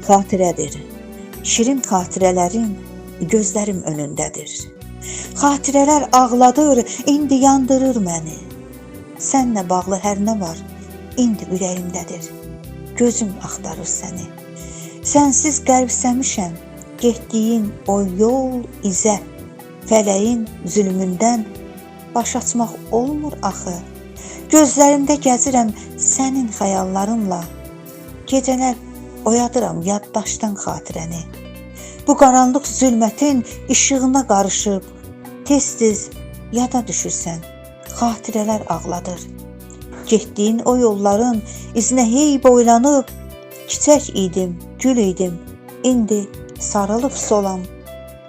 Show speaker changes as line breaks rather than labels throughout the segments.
xatirədir. Şirin xatirələrin gözlərim önündədir. Xatirələr ağladır, indi yandırır məni. Sənlə bağlı hər nə var, indi ürəyimdədir. Gözüm axtarır səni. Sənsiz qəribsəmişəm, getdiyin o yol izə. Fələyin zülmündən baş açmaq olmur axı. Gözlərimdə gəzirəm sənin xəyallarınla. Gecələr oyadıram yaddaşdan xatirəni. Bu qaranlıq zülmətin işığına qarışıb, tez-tez yada düşürsən, xatirələr ağladır. Getdiyin o yolların izinə hey boylanıb, çiçək idim, gül idim, indi sarılıb solam.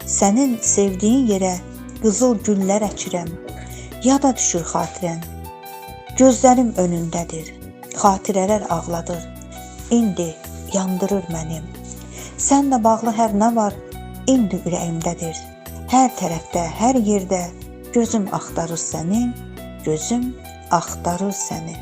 Sənin sevdiyin yerə qızıl güllər əkirəm, yada düşür xatirən. Gözlərim önündədir, xatirələr ağladır, indi yandırır mənim. Sənlə bağlı hər nə var, indi ürəyimdədir. Hər tərəfdə, hər yerdə gözüm axtarır səni, gözüm axtarır səni.